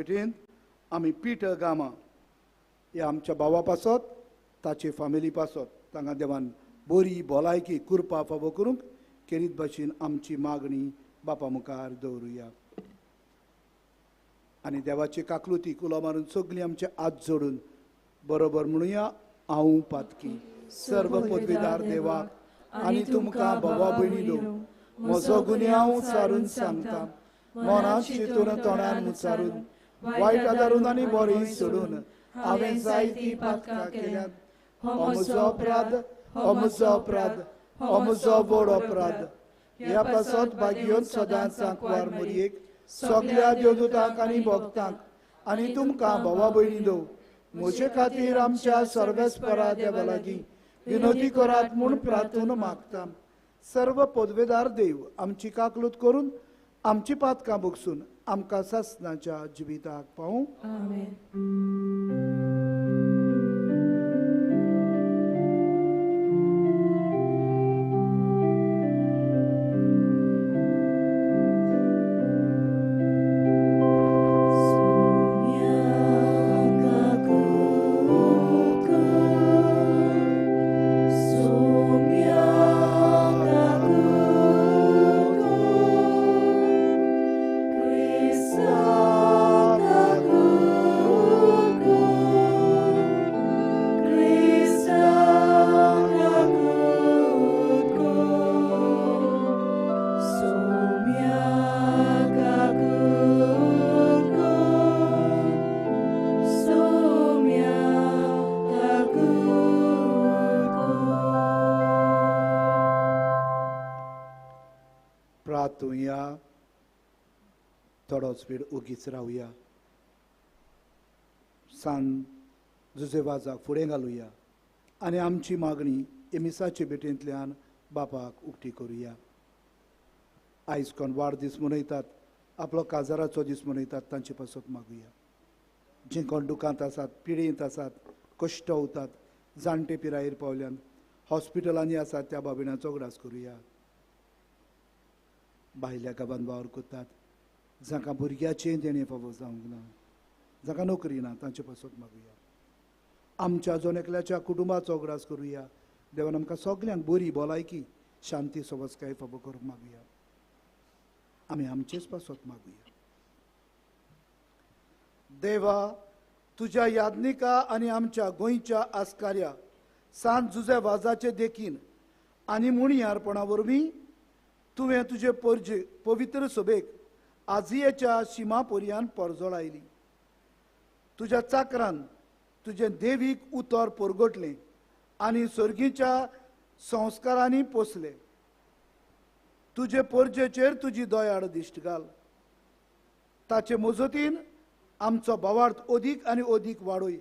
पेटीन आमी Peter gamma हे आमच्या भावा पासत ताचे फॅमिली पासत तांकां देवान बरी भलायकी कृपा फावो करूंक केरीत भाशेन आमची मागणी बापा मुखार दवरुया आनी देवाची काकलुती कुलो मारून सगळीं आमचे हात जोडून बरोबर म्हणुया हांव पातकी सर्व पदवीदार देवाक आनी तुमकां भावा भयणीनो म्हजो गुन्यांव हांव सारून सांगता मनांत चिंतून तोंडान मुचारून वायट आदारून आनी बरें सोडून हांवें जायतीं पातकां केल्यात हो म्हजो अपराध हो म्हजो अपराध हो म्हजो व्हड अपराध ह्या पासत भाग्योन सदांच सांकवार मोरयेक सगळ्या देवदूतांक आनी भक्तांक आनी तुमकां भावा भयणीनो म्हजे खातीर आमच्या सर्वेस्परा देवा लागीं विनोदी करात म्हूण प्रार्थून मागता सर्व पदवेदार देव आमची काकलूत करून आमची पातकां भोगसून आमकां सासणाच्या जिविताक पावूं आमेन. प्रार्थुया थोडोच वेळ ओगीच रावया सांत जुजेवाजाक फुडें घालुया आनी आमची मागणी एमिसाचे भेटेंतल्यान बापाक उक्ती करुया. आयज कोण वाडदीस मनयतात आपलो काजाराचो दीस मनयतात तांचे पासत मागुया. जे कोण दुखांत आसात पिडेंत आसात कश्ट उरतात जाणटे पिरायेर पावल्यान हॉस्पिटलांनी आसात त्या बाबिणांचो ग्रास करुया. भायल्या गांवांत वावर करतात जांकां भुरग्याचें देणें फावो जावंक ना जांकां नोकरी ना तांचे पासत मागुया. आमच्या जोन एकल्याच्या कुटुंबाचो ग्रास करुया. देवान आमकां सगल्यांक बरी भलायकी शांती सवस्काय फावो करूंक मागुया. आमी आमचेच पासत मागुया. देवा तुज्या याज्ञिका आनी आमच्या गोंयच्या आस्कार्या सांत जुजेवाजाचे देखीन आनी मुणयारपणा वरवीं तुवें तुजे पवित्र सभेक आजियेच्या शिमा पर्यान परजोळ आयली. तुज्या चाकरान तुजें देवीक उतर परगटलें आनी सर्गीच्या संस्कारांनी पोसले. तुजे परजेचेर तुजी दयाळ दिश्ट घाल. ताचे मजतीन आमचो भावार्थ अदीक आनी अदीक वाडय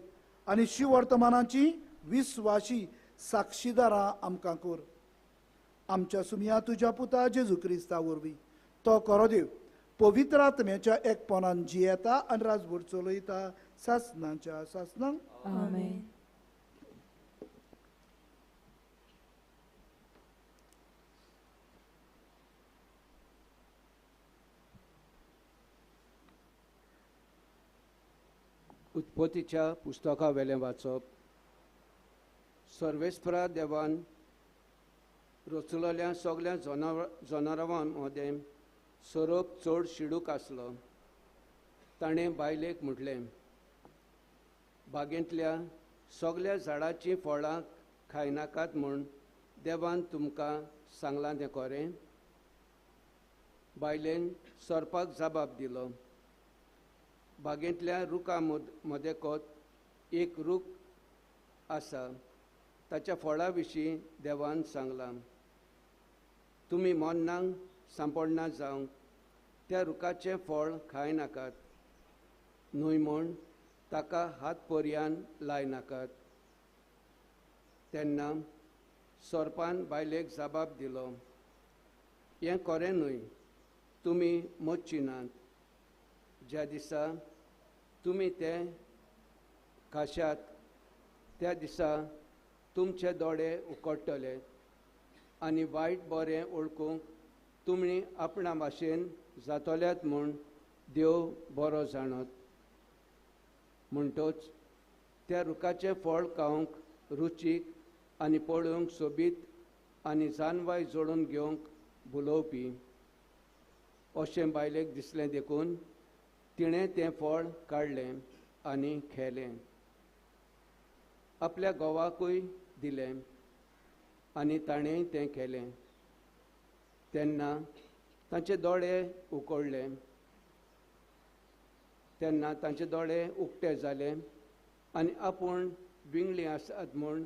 आनी शिवर्तमानाची विस्वाशी साक्षीदारां आमकां कर. आमच्या सुमया तुज्या पुता जेजू क्रिस्ता वरवीं तो कोरोदेव पवित्र आत्म्याच्या एकपणान जियेता आनी राजभर चलयता सासणाच्या सासणांक आमेन. उत्पत्तीच्या पुस्तका वेलें वाचप. सर्वेस्परा देवान रचलेल्या सगळ्या जनावरां मदें सोरोप चड शिडूक आसलो. ताणें बायलेक म्हटलें, बागेंतल्या सगळ्या झाडांचीं फळां खायनाकात म्हूण देवान तुमकां सांगलां तें खरें. बायलेन सर्पाक जबाब दिलो, बागेंतल्या रुखां मदेकोत एक रूख आसा ताच्या फळां विशीं देवान सांगलां, तुमी मोन्नांक सांपडना जावंक त्या रुखाचें फळ खायनाकात, न्हय म्हूण ताका हात पर्यान लायनाकात. तेन्ना सर्पान बायलेक जबाब दिलो, हें खरें न्हय, तुमी मरची नात. ज्या दिसा तुमी तें खाशात त्या दिसा तुमचे दोळे उकडटले आनी वायट बरें ओळखूंक तुमी आपणा भाशेन जातल्यात म्हूण देव बरो जाणत. म्हणटोच त्या रुखाचें फळ खावंक रुचीक आनी पळोवंक सोबीत आनी जानवाय जोडून घेवंक बुलोवपी अशें बायलेक दिसलें देखून तिणें तें फळ काडलें आनी खेलें. आपल्या घोवाकूय दिलें आनी ताणेंय तें केलें. तेन्ना तांचे दोळे उगडले. तेन्ना तांचे दोळे उक्ते जाले आनी आपूण विंगली आसात म्हूण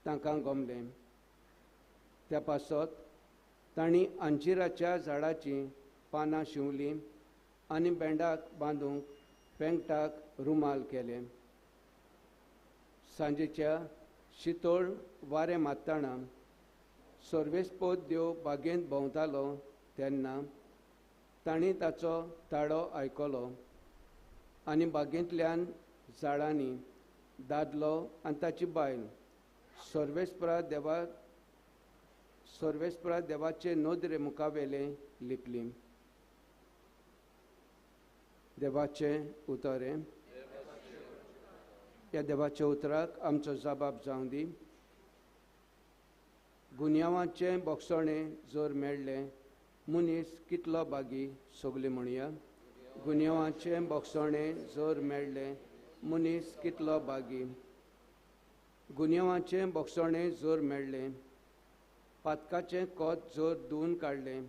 तांकां गमलें. त्या पासत तांणी अंजिराच्या झाडाचीं पानां शिंवलीं आनी बेंडाक बांदूंक पेंगटाक रुमाल केले. सांजेच्या शितोळ वारें मारतना सर्वेस्पोत देव बागेंत भोंवतालो तेन्ना तांणी ताचो ताळो आयकलो आनी बागेंतल्यान झाडांनी दादलो आनी ताची बायल सर्वेस्परा देवाचे नोदरे मुखावेले लिपली. देवाचे उतरे. ह्या देवाच्या उतराक आमचो जबाब जावं दी. गुन्यांवाचें बोगसणें जोर मेळ्ळें मनीस कितलो बागी सगले म्हणया. गुन्यांवाचें बोगसणें जोर मेळ्ळें मनीस कितलो बागी. गुन्यांवाचें बोगसणें जोर मेळ्ळें पातकाचें कोत जोर धुवन काडलें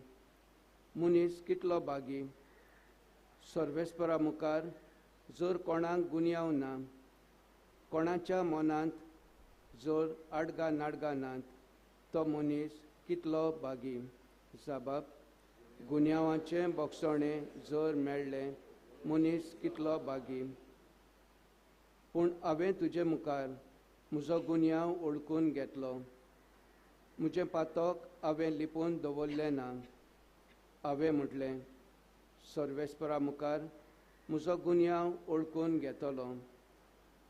मनीस कितलो बागी. सर्वेस्परा मुखार जोर कोणाक गुन्यांव ना कोणाच्या मनांत जोर आडगा नाडगा नात तो मनीस कितलो बागी. जबाब. गुन्यांवाचें बोगसणें जोर मेळ्ळें मनीस कितलो बागी. पूण हांवें तुजे मुखार म्हजो गुन्यांव ओळखून घेतलो. म्हजें पातक हांवें लिपोवन दवरलें ना. हांवें म्हटलें सर्वेस्परा मुखार म्हजो गुन्यांव ओळखून घेतलो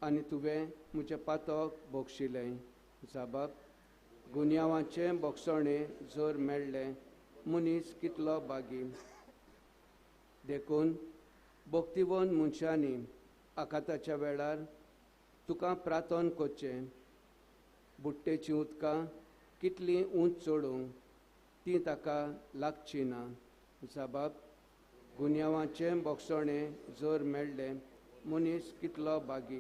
आनी तुवें म्हजें पातक बोगशिलें. जबाब. गुन्यांवाचें बोगसणें जोर मेळ्ळें मनीस कितलो बागी. देखून भक्तिवंत मनशांनी आकाताच्या वेळार तुका प्रार्थना करचें. बुट्टेचीं उदकां कितलीं उंच चडूंक तीं ताका लागचीं ना. जबाब. गुन्यांवाचें बोगसणें जोर मेळ्ळें मनीस कितलो बागी.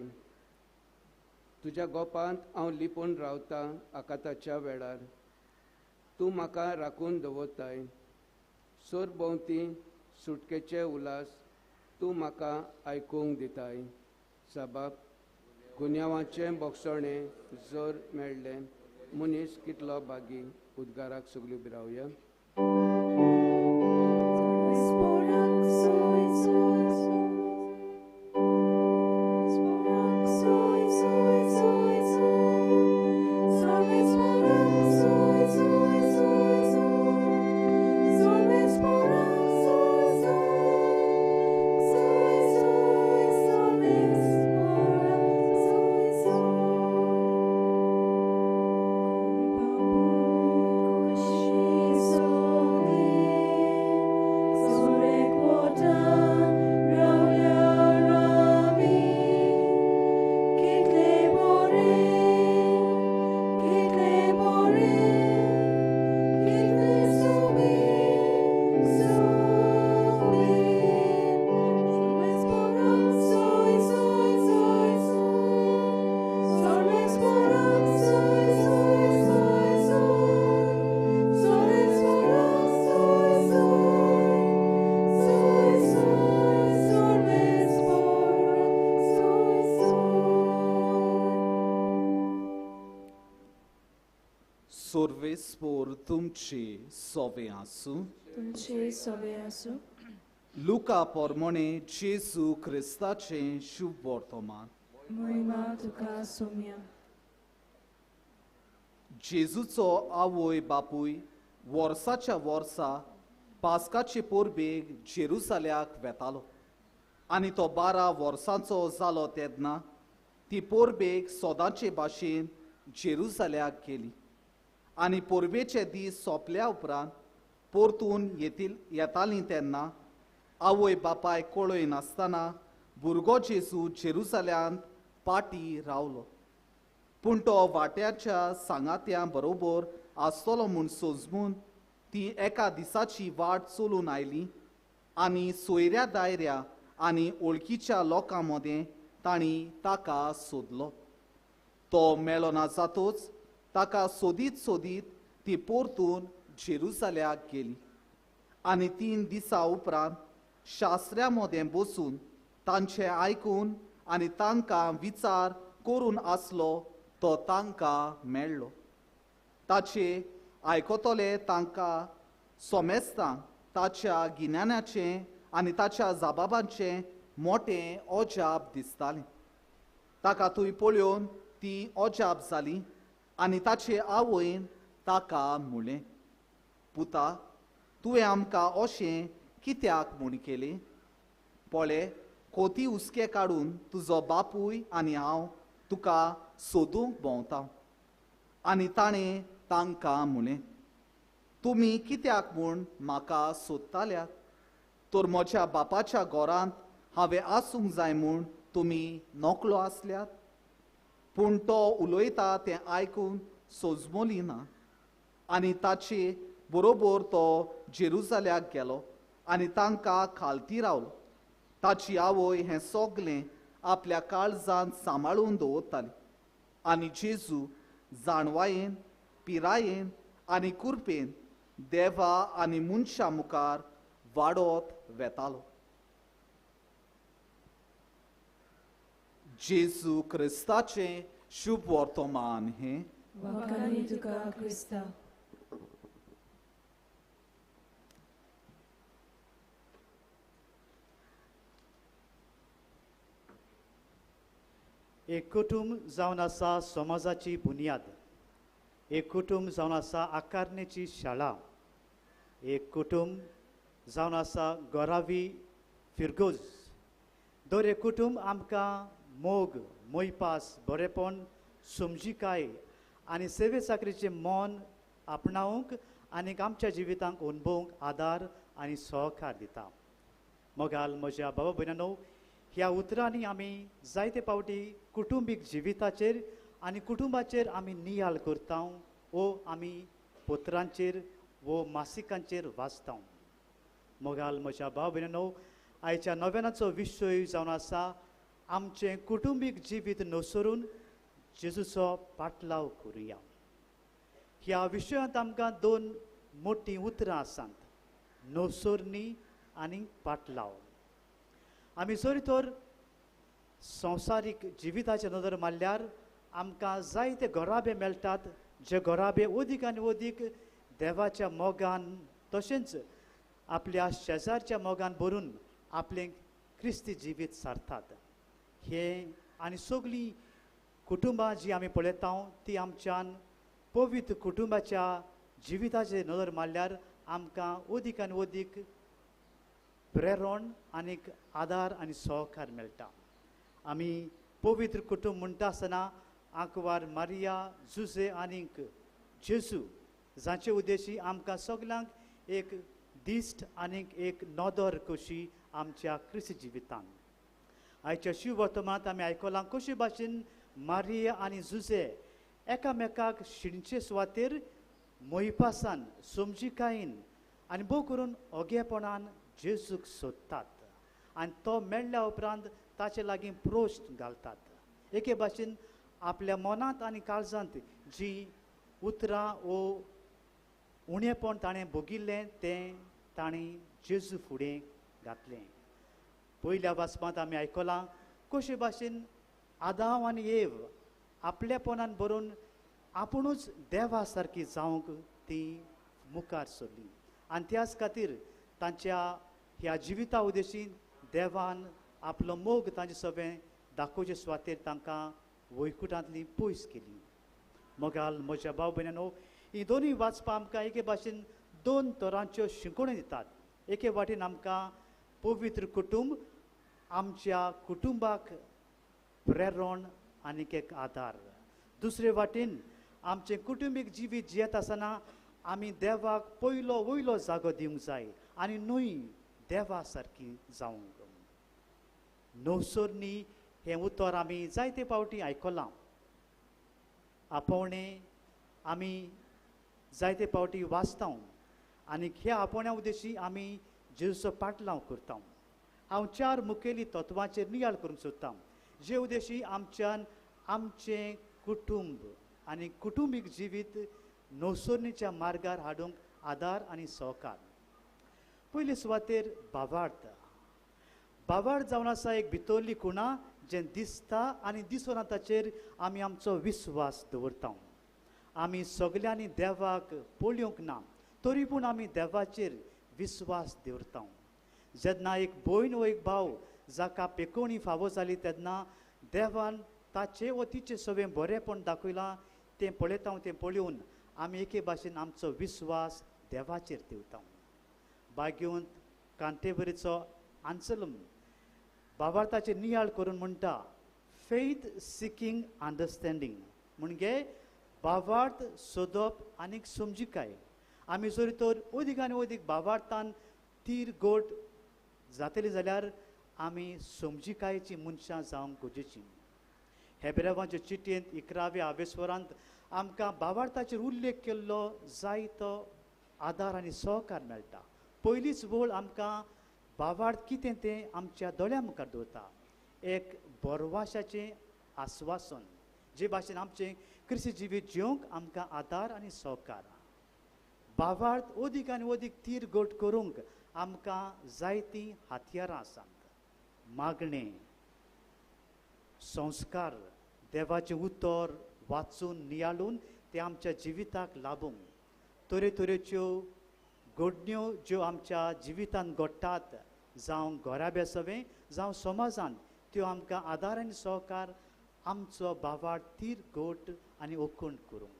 तुज्या गोपांत हांव लिपून रावतां आकाताच्या वेळार तूं म्हाका राखून दवरताय. सोर भोंवती सुटकेचे उलास तूं म्हाका आयकूंक दिताय. जबाब. गुन्यांवाचें बोगसणें जोर मेळ्ळें मनीस कितलो बागी. उद्गाराक सगळीं उबी रावया. Sorvespor तुमची सोवे आसूं. तुमचे सोबे आसूं. लुका पोरमोणे जेजू क्रिस्ताचें शुभ वर्तमान. महिमा तुका सोम्या. जेजूचो आवय बापूय वर्साच्या वर्सा पास्काचे पोरबेक जेरुसाल्याक वेतालो आनी तो 12 वर्सांचो जालो तेन्ना ती पोरबेक सोदांचे भाशेन जेरुसाल्याक गेली आनी पोरबेचे दीस सोंपल्या उपरांत परतून येतालीं तेन्ना आवय बापाय कळय नासतना भुरगो जेजू जेरुसल्यांत पाटी रावलो. पूण तो वाट्याच्या सांगात्यां बरोबर आसतलो म्हूण सोजमून ती एका दिसाची वाट चलून आयली आनी सोयऱ्या दायऱ्या आनी वळखीच्या लोकां मदें तांणी ताका सोदलो. तो मेळो ना जातोच ताका सोदीत सोदीत ती परतून जेरुसल्याक गेली. आनी 3 दिसां उपरांत शास्त्र्यां मदें बसून तांचें आयकून आनी तांकां विचार करून आसलो तो तांकां मेळ्ळो. ताचे आयकतले तांकां सोमेस्तांक ताच्या गिन्यानाचें आनी ताच्या जाबाबांचें मोठें अजाप दिसतालें. ताका थंय पळोवन ती अजाप जाली आनी ताचे आवयन ताका म्हणलें, पुता, तुवें आमकां अशें कित्याक म्हूण केलें? पळय, खोती हुस्के काडून तुजो बापूय आनी हांव तुका सोदूंक भोंवता. आनी ताणें तांकां म्हणलें, तुमी कित्याक म्हूण म्हाका सोदताल्यात? तर म्हज्या बापाच्या घरांत हांवें आसूंक जाय म्हूण तुमी नोकलो आसल्यात? पूण तो उलयता तें आयकून सोजमोली ना. आनी ताचे बरोबर तो जेरुसल्याक गेलो आनी तांकां खालती रावलो. ताची आवय हें सगलें आपल्या काळजांत सांबाळून दवरताली. आनी जेजू जाणवायेन, पिरायेन आनी कुरपेन देवा आनी मनशां मुखार वाडत वेतालो. जेजू क्रिस्ताचें शुभ वर्तमान हें. वखाणी तुका क्रिस्ता. एक कुटुंब जावन आसा समाजाची बुनियाद. एक कुटुंब जावन आसा आकारणेची शाळा. एक कुटुंब जावन आसा घोरावी फिरगोज. दर एक कुटुंब आमकां मोग, मोयपास, बरेपण, समजिकाय आनी सेवे चाकरीचें मन आपणावंक आनी आमच्या जिवितांक अणभवंक आदार आनी सहकार दिता. मोगाल म्हज्या भावा भयणांनो, ह्या उतरांनी आमी जायते पावटी कुटुंबीक जिविताचेर आनी कुटुंबाचेर आमी नियाळ करता वो आमी पत्रांचेर वो मासिकांचेर वाचता. मोगाल म्हज्या भाव भयणांनो, आयच्या नव्यानाचो विशय जावन आसा आमचें कुटुंबीक जिवीत नुसरून जेजूचो पाटलाव करुया. ह्या विशयांत आमकां 2 मोठी उतरां आसात, नुसोरणी आनी पाटलाव. आमी जरी तर संवसारीक जिविताचे नदर मारल्यार आमकां जायते घोराबे मेळटात, जे घोराबे अदीक आनी अदीक देवाच्या मोगान तशेंच आपल्या शेजारच्या मोगान भरून आपलें क्रिस्ती जिवीत सारतात. हे आनी सगळीं कुटुंबां जी आमी पळयता ती आमच्यान पवित्र कुटुंबाच्या जिविताचे नदर मारल्यार आमकां अदीक आनी अदीक प्रेरण आनीक आदार आनी सहकार मेळटा. आमी पवित्र कुटुंब म्हणटा आसतना आंकवार मारिया, जुजे आनीक जेजू जांचे उद्देशी आमकां सगल्यांक एक दिश्ट आनीक एक नदर कशी आमच्या क्रिस्त जिवितांत. आयच्या शिव वर्तमानांत आमी आयकलां कशे भाशेन मारिया आनी जुजे एकामेकाक शिणचे सुवातेर मोयपासान, समजिकायेन आनी भोव करून ओगेपणान जेजूक सोदतात आनी तो मेळ्ळ्या उपरांत ताचे लागीं प्रोश्ट घालतात. एके भाशेन आपल्या मनांत आनी काळजांत जी उतरां वो उणेपण ताणें भोगिल्लें तें ताणें जेजू फुडें घातलें. पयल्या वाचपांत आमी आयकलां कशे भाशेन आदाम आनी एव आपलेपणान बरोवन आपुणूच देवा सारकी जावंक ती मुखार सरली आनी त्याच खातीर तांच्या ह्या जिविता उद्देशी देवान आपलो मोग तांचे सगळें दाखोवचे सुवातेर तांकां वैकुंठांतली पयस केली. मोगाल म्हज्या भाव भयणांनो, ही दोनूय वाचपां आमकां एके भाशेन 2 तरांच्यो शिकवण्यो दितात. एके वाटेन आमकां पवित्र कुटुंब आमच्या कुटुंबाक प्रेरण आनीक एक आदार. दुसरे वाटेन आमचें कुटुंबीक जिवीत जियेत आसतना आमी देवाक पयलो वयलो जागो दिवंक जाय आनी न्हय देवा सारकी जावंक. नवसोरनी हें उतर आमी जायते फावटी आयकलां. आपोवणे आमी जायते फावटी वाचता आनी ह्या आपोवण्या उद्देशी आमी जेजूचो पाटलाव करता. हांव 4 मुखेली तत्वांचेर नियाळ करूंक सोदतां, जे उद्देशी आमच्यान आमचें कुटुंब आनी कुटुंबीक जिवीत नवसोरणीच्या मार्गार हाडूंक आदार आनी सहकार. पयले सुवातेर भावार्थ. भावार्थ जावन आसा एक भितरली खुणा जें दिसता आनी दिसून ताचेर आमी आमचो विस्वास दवरता. आमी सगल्यांनी देवाक पळोवंक ना, तरी पूण आमी देवाचेर विस्वास दवरता. जेन्ना एक भयण वा एक भाव जाका पेकोवणी फावो जाली तेन्ना देवान ताचे वा तिचे सगळें बरेंपण दाखयलां तें पळयता. तें पळोवन आमी एके भाशेन आमचो विस्वास देवाचेर दवरता. भाग्यवंत कांटेबरीचो आंसलम भावार्थाचेर नियाळ करून म्हणटा, फेथ सिकींग अंडरस्टँडींग, म्हणजे भावार्थ सोदप आनीक समजिकाय. आमी जर तर अदीक आनी अदीक भावार्थान तीर गोट जातली जाल्यार आमी समजिकायेची मनशां जावंक गरजेचीं. हेब्रेवांच्या चिटयेंत 11व्या आवेस्वरांत आमकां भावार्थाचेर उल्लेख केल्लो जायतो आदार आनी सहकार मेळटा. पयलीच वळ आमकां भावार्थ कितें तें आमच्या दोळ्या मुखार दवरता. एक बरवाशाचें आस्वासन, जे भाशेन आमचें क्रिस्ती जिवीत जिवंक आमकां आदार आनी सहकार. भावार्थ अदीक आनी अदीक तीर गोट करूंक आमकां जायतीं हातयारां आसात. मागणें, संस्कार, देवाचें उतर वाचून नियाळून ते आमच्या जिविताक लाभूंक. तरेतरेच्यो घडण्यो ज्यो आमच्या जिवितान घडटात, जावं घरा बेसवें जावं समाजान, त्यो आमकां आदार आनी सहकार आमचो भावार्थ तीर गोट आनी ओकूण करूंक.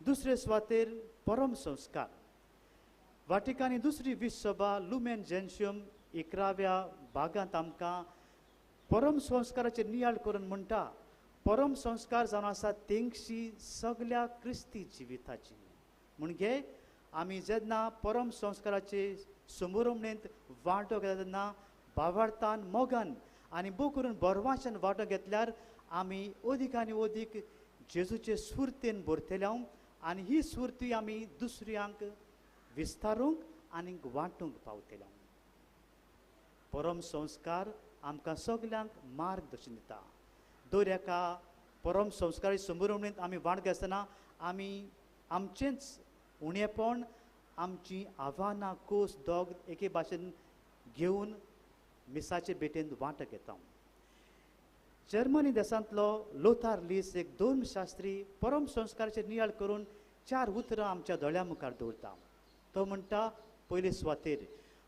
दुसरे सुवातेर परम संस्कार. वाटिकानी दुसरी विश्वसभा लुमेन जेन्शियम 11व्या भागांत आमकां परम संस्काराचेर नियाळ करून म्हणटा, परम संस्कार जावन आसा तेंगशी सगल्या क्रिस्ती जिविताची. म्हणजे आमी जेन्ना परम संस्काराचे समारंभेंत वांटो घेता तेन्ना भावार्थान मोगान आनी भोव करून बरवाशान वांटो घेतल्यार आमी अदीक आनी अदीक जेजूचे सुर्तेन भरतल्या आनी ही सुर्ती आमी दुसऱ्यांक विस्तारूंक आनी वांटूंक पावतल्या. परम संस्कार आमकां सगल्यांक मार्गदर्शन दिता. दर एका परम संस्कारी समारंभेंत आमी वांटो घेतना आमी आमचेंच उणेपण, आमची आव्हानां, कोस, दोग एके भाशेन घेवन मिसाचे भेटेन वांटो घेता. जर्मनी देशांतलो लोथार लीस एक धर्मशास्त्री परम संस्काराचेर नियाळ करून 4 उतरां आमच्या दोळ्या मुखार दवरता. तो म्हणटा, पयले सुवातेर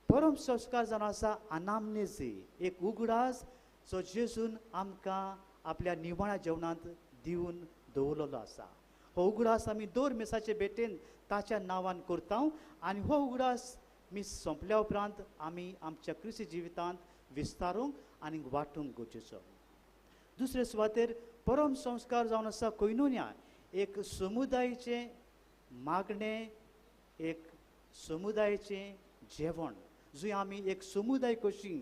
परम संस्कार जावन आसा अनामनेजी, एक उगडास जो जेजून आमकां आपल्या निवाळ्या जेवणांत दिवन दवरलेलो आसा. हो उगडास आमी दर मिसाचे भेटेन ताच्या नांवान करता आनी हो उगडास मीस सोंपल्या उपरांत आमी आमच्या क्रिस्ती जिवितांत विस्तारूंक आनी वांटूंक गरजेचो. दुसरे सुवातेर परम संस्कार जावन आसा कोयनोनिया, एक समुदायाचें मागणें, एक समुदायाचें जेवण, जंय आमी एक समुदाय कशी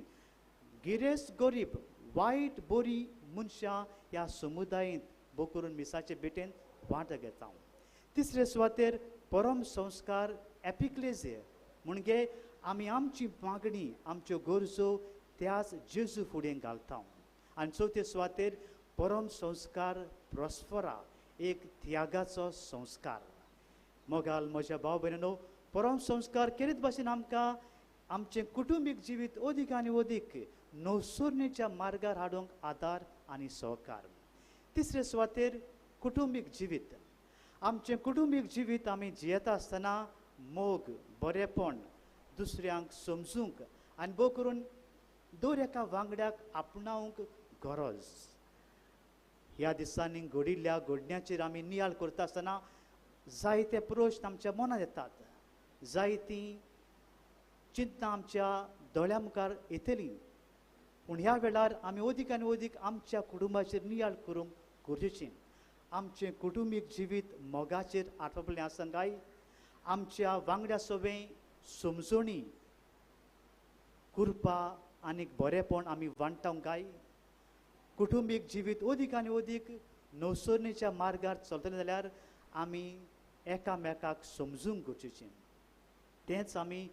गिरेस्त गरीब वायट बरी मनशां ह्या समुदायांत भोव करून मिसाचे भेटेन वांटो घेता. तिसरे सुवातेर परम संस्कार एपिक्लेजे, म्हणजे आमी आमची मागणी, आमच्यो गरजो त्याच जेजू फुडें घालता. आनी चवथे सुवातेर परम संस्कार प्रॉस्परा, एक त्यागाचो संस्कार. मोगाल म्हज्या भाव भयणीनो, परम संस्कार केरीत भाशेन आमकां आमचें कुटुंबीक जिवीत अदीक आनी अदीक नवसोरणीच्या मार्गार हाडूंक आदार आनी सहकार. तिसरे सुवातेर कुटुंबीक जिवीत. आमचें कुटुंबीक जिवीत आमी जियेता आसतना मोग, बरेपण, दुसऱ्यांक समजूंक आनी भोव करून दर एका वांगड्याक आपणावंक गरज. ह्या दिसांनी घडिल्ल्या घडण्याचेर आमी नियाळ करता आसतना जायते प्रश्न आमच्या मनांत येतात, जायतीं चिंतनां आमच्या दोळ्या मुखार येतलीं. पूण ह्या वेळार आमी अदीक आनी अदीक आमच्या कुटुंबाचेर नियाळ करूंक गरजेचें. आमचें कुटुंबीक जिवीत मोगाचेर आठवपलें आसा काय? आमच्या वांगड्या सवें समजणी, कृपा आनी बरेपण आमी वांटावंक गाय कुटुंबीक जिवीत अदीक आनी अदीक नवसरणीच्या मार्गार चलतले जाल्यार आमी एकामेकाक समजूंक गरजेचें तेंच आमी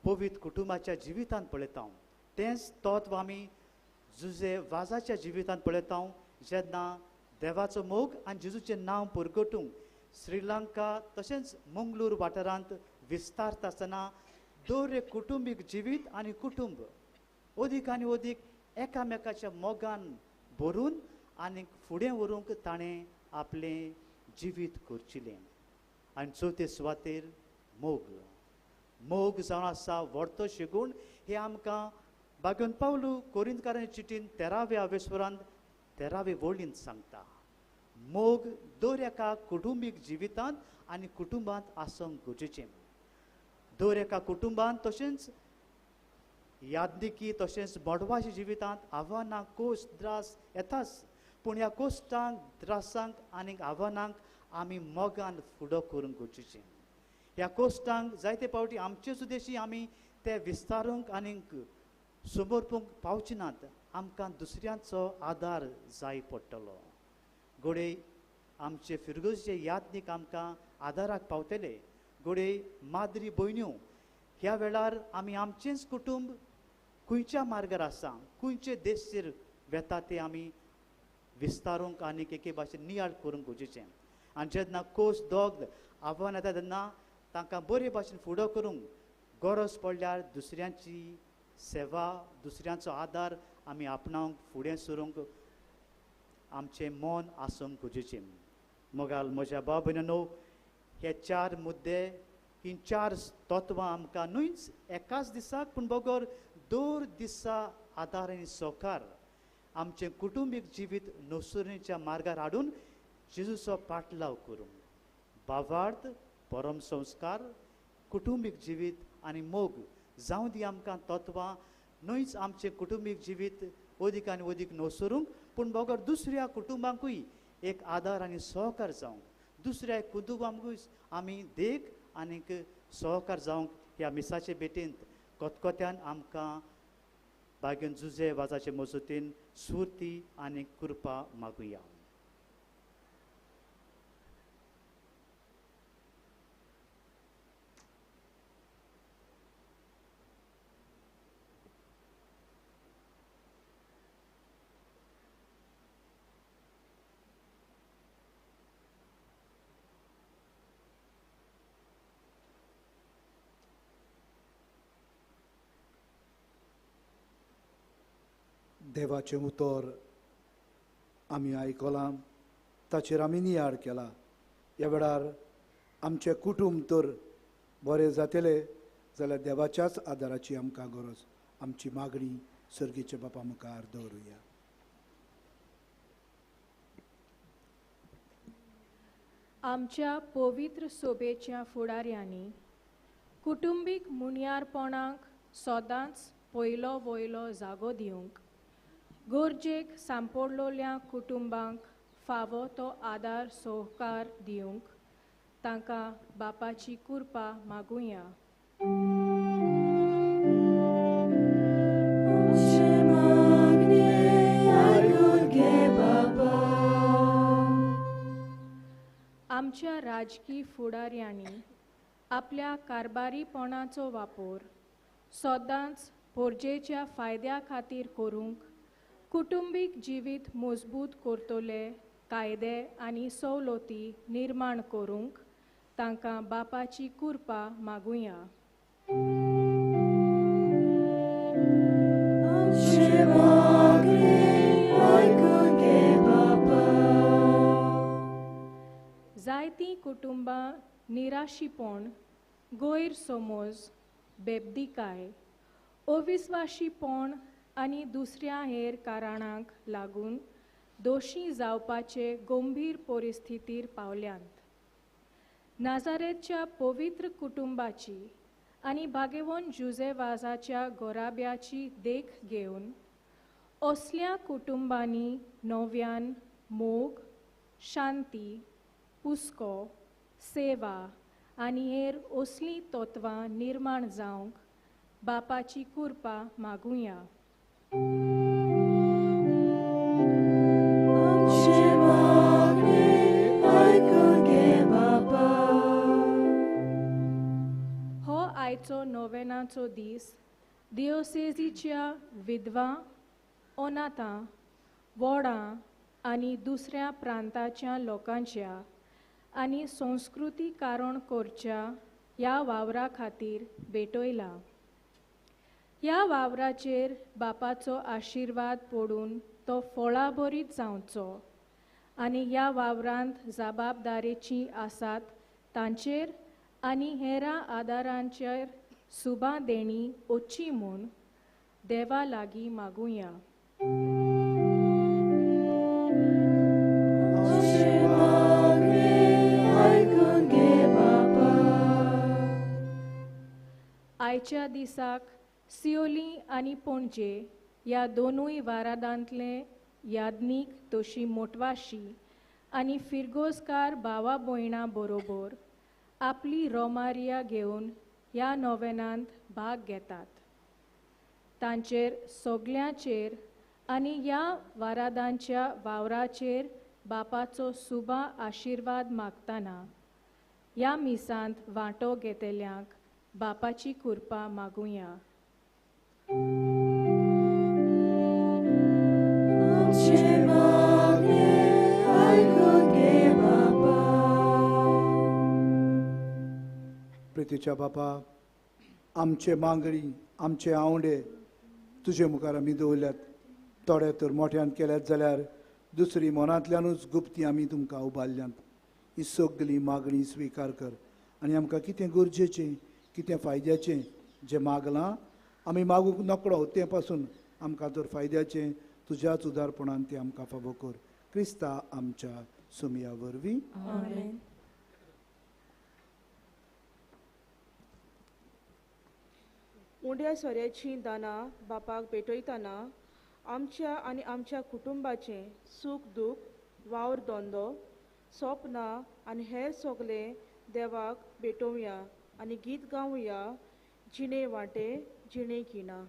पवित्र कुटुंबाच्या जिवितांत पळयता तेंच तत्व आमी जुजे वाजाच्या जिवितांत पळयता जेन्ना देवाचो मोग आनी जेजूचें नांव परगटूंक श्रीलंका तशेंच मंगळूर वाठारांत विस्तारता आसतना दर एक कुटुंबीक जिवीत आनी कुटुंब अदीक आनी अदीक एकामेकाच्या मोगान भरून आनी फुडें व्हरूंक ताणें आपलें जिवीत करचिलें आनी चवथे सुवातेर मोग मोग जावन आसा व्हडतो शेगूण हे आमकां भाग्योन पावलू कोरिंतकारांच्या चिठीन 13व्या वेस्वरांत 13वे वळींत सांगता मोग दर एका कुटुंबीक जिवितांत आनी कुटुंबांत आसूंक गरजेचें दर एका कुटुंबांत तशेंच यादनिकी तशेंच मोडवाच्या जिवितांत आव्हानां कोश्ट त्रास येताच पूण ह्या कोश्टांक त्रासांक आनी आव्हानांक आमी मोगान फुडो करूंक गरजेचें ह्या कोश्टांक जायते फावटी आमचे सुदेशी आमी ते विस्तारूंक आनीक समोरपूंक पावचे नात आमकां दुसऱ्यांचो आदार जाय पडटलो घोडे आमचे फिरगोसचे यादनीक आमकां आदाराक पावतले घोडे माद्री भयण्यो ह्या वेळार आमी आमचेंच कुटुंब खंयच्या मार्गार आसा खंयचे देशेर वेता ते आमी विस्तारूंक आनीक एके भाशेन नियाळ करूंक गरजेचें आनी जेन्ना कोश दोग आव्हान येता तेन्ना तांकां बरे भाशेन फुडो करूंक गरज पडल्यार दुसऱ्यांची सेवा दुसऱ्यांचो आदार आमी आपणावंक फुडें सरूंक आमचें मन आसूंक गरजेचें मोगाल म्हज्या भाव भयणीनो हे 4 मुद्दे ही 4 तत्वां आमकां न्हूच एकाच दिसाक पूण बगर दर दिसा आदार आनी सहकार आमचें कुटुंबीक जिवीत नवसरणीच्या मार्गार हाडून जेजूचो पाटलाव करूंक भावार्थ परम संस्कार कुटुंबीक जिवीत आनी मोग जावं दी आमकां तत्वां न्हूच आमचें कुटुंबीक जिवीत अदीक आनी अदीक नवसरूंक पूण बगर दुसऱ्या कुटुंबांकूय एक आदार आनी सहकार जावंक दुसऱ्या कुटुंबांकूय आमी देख आनीक सहकार जावंक ह्या मिसाचे भेटेंत कोतकोत्यान आमकां भाग्यन जुजे वाजाचे मजतीन स्फूर्ती आनी कृपा मागुया देवाचें उतर आमी आयकलां ताचेर आमी नियाळ केला ह्या वेळार आमचें कुटुंब तर बरें जातलें जाल्यार देवाच्याच आदाराची आमकां गरज आमची मागणी सर्गीचे बापा मुखार दवरुया आमच्या पवित्र सोबेच्या फुडाऱ्यांनी कुटुंबीक मुनियारपणाक सदांच पयलो वयलो जागो दिवंक गरजेक सांपडलोल्या कुटुंबांक फावो तो आदार सहकार दिवंक तांकां बापाची कृपा मागुया आमच्या राजकीय फुडाऱ्यांनी आपल्या कारबारीपणाचो वापर सदांच पोरजेच्या फायद्या खातीर करूंक कुटुंबीक जिवीत मजबूत करतले कायदे आनी सवलती निर्माण करूंक तांकां बापाची कृपा मागुया जायतीं कुटुंबां निराशीपण गैरसमज बेबदिकाय अविस्वाशीपण आनी दुसऱ्या हेर कारणांक लागून दोशी जावपाचे गंभीर परिस्थितीर पावल्यांत नाजारेतच्या पवित्र कुटुंबाची आनी भाग्यवन जुजेवाजाच्या गोराब्याची देख घेवन असल्या कुटुंबांनी नव्यान मोग शांती हुस्को सेवा आनी हेर असलीं तत्वां निर्माण जावंक बापाची कृपा मागुया. आमचे मागणे ऐकून घे बापा. हो आयचो नोवेनाचो दीस दिओसेजीच्या विधवा, अनाथां, वोडां आनी दुसऱ्या प्रांताच्या लोकांच्या आनी संस्कृतीकारण करच्या ह्या वावरा खातीर भेटयला. ह्या वावराचेर बापाचो आशिर्वाद पडून तो फळां बरीत जावचो आनी ह्या वावरांत जबाबदारेची आसात तांचेर आनी हेरां आदारांचेर सुबां देणी ओची म्हूण देवा लागीं मागुया. आमचे मागणे ऐकून घे बापा. आयच्या दिसाक सियोली आनी पणजे ह्या दोनूय वारादांतले यादनीक तशी मोटवाशी आनी फिरगोजकार भावा भयणां बरोबर आपली रोमारिया घेवन ह्या नोवेनांत भाग घेतात. तांचेर सगळ्यांचेर आनी ह्या वारादांच्या वावराचेर बापाचो सुबा आशिर्वाद मागतना ह्या मिसांत वांटो घेतल्यांक बापाची कृपा मागुया. आमचे मागणे ऐकून घे बापा. प्रितीच्या बापा, आमचे मागणी, आमचे आवडे तुजे मुखार आमी दवरल्यात. थोडे तर मोठ्यान केल्यात जाल्यार दुसरी मनांतल्यानूच गुप्ती आमी तुमकां उबारल्यांत. ही सगळी मागणी स्विकार कर आनी आमकां कितें गरजेचें, कितें फायद्याचें जें मागलां आमी मागूंक नकळो तें पासून आमकां तर फायद्याचें तुज्याच उदारपणान तें आमकां फावो कर. क्रिस्ता आमच्या सुमया वरवीं. आमेन. उंड्या सोऱ्याची दानां बापाक भेटयतना आमच्या आनी आमच्या कुटुंबाचें सूख दूख, वावर धंदो, सपनां आनी हेर सगळें देवाक भेटोवया आनी गीत गावया. जिणे वाटे जिणे किना.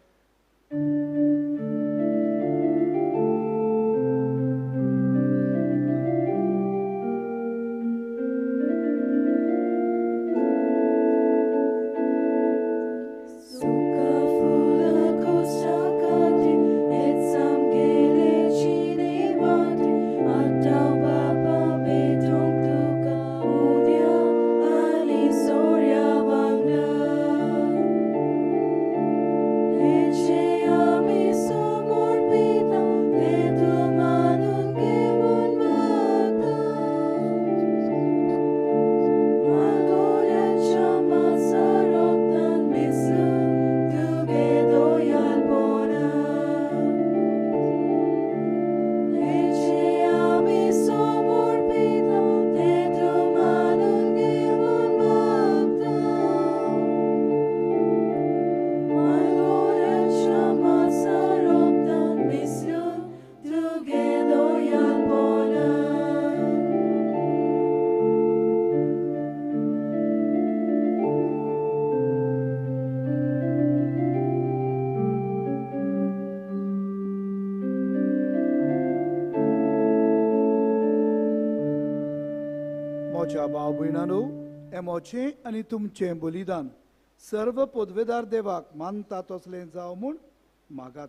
मोच्या भाव भयणांनो, हें मोचें आनी तुमचें बलिदान सर्व पदवेदार देवाक मानता तसलें जावं म्हूण मागात.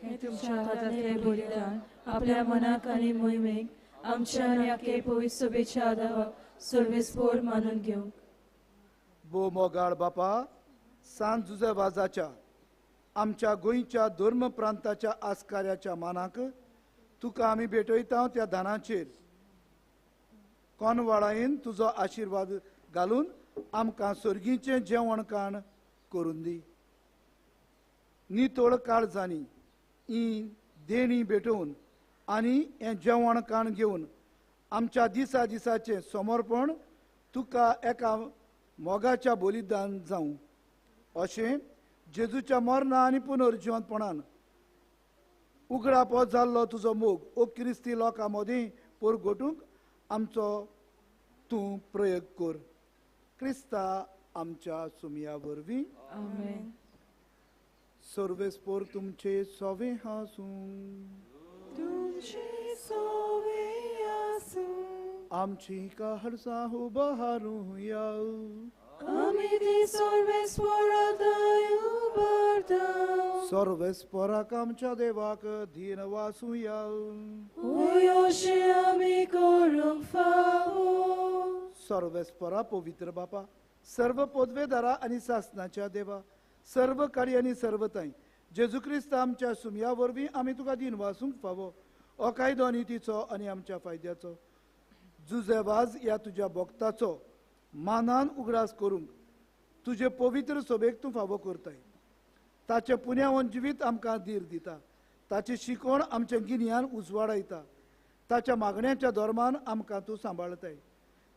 हे तुमच्या हातांतले बलिदान आपल्या मनाक आनी मोहिमेक आमच्या आनी आख्खे पवित्र सभेच्या आदाराक सर्वेस्पोर मानून घेवंक. बो मोगाळ बापा, सांत जुजेबाजाच्या आमच्या गोंयच्या धर्म प्रांताच्या आस्काऱ्याच्या मानाक तुका आमी भेटयता त्या दानाचेर कोनवाळायेन तुजो आशिर्वाद घालून आमकां सर्गीचें जेवण खाण करून दी. नितळ काळजांनी ही देणी भेटोवन आनी हें जेवण खाण घेवन आमच्या दिसा दिसाचें समर्पण तुका एका मोगाच्या बलिदान जावं अशें जेजूच्या मरणा आनी पुनर्जिवंतपणान उगडापो जाल्लो तुजो मोग ओ क्रिस्ती लोकां मदीं परगटूंक आमचो तूं प्रयोग कर. क्रिस्ता आमच्या सुमया वरवीं. आमेन. सर्वेस्पोर तुमचे सोवे हासूं तुमचे सोवे आसूं आमची काहळसा उबारून या आमी ती सर्वेस्परादाय उबारता सर्वेस्पोराक आमच्या देवाक धीन वासूं या उयोशे आमी करूंक फावो सर्वेस्परा पवित्र बापा सर्व पोदवेदारा आणि सासनाच्या देवा सर्व काळी आणि सर्वताय जेजू क्रिस्त आमच्या सुमया वरवीं आमी तुका दिन वासूंक फावो हो कायदो नितीचो आनी आमच्या फायद्याचो जुजेबाज या तुज्या भक्ताचो मानान उगडास करूंक तुजे पवित्र सोबेक तूं फावो करताय ताचे पुण्यावन जिवीत आमकां धीर दिता ताची शिकवण आमच्या गिन्यान उजवाडायता ताच्या मागण्याच्या धर्मान आमकां तूं सांबाळताय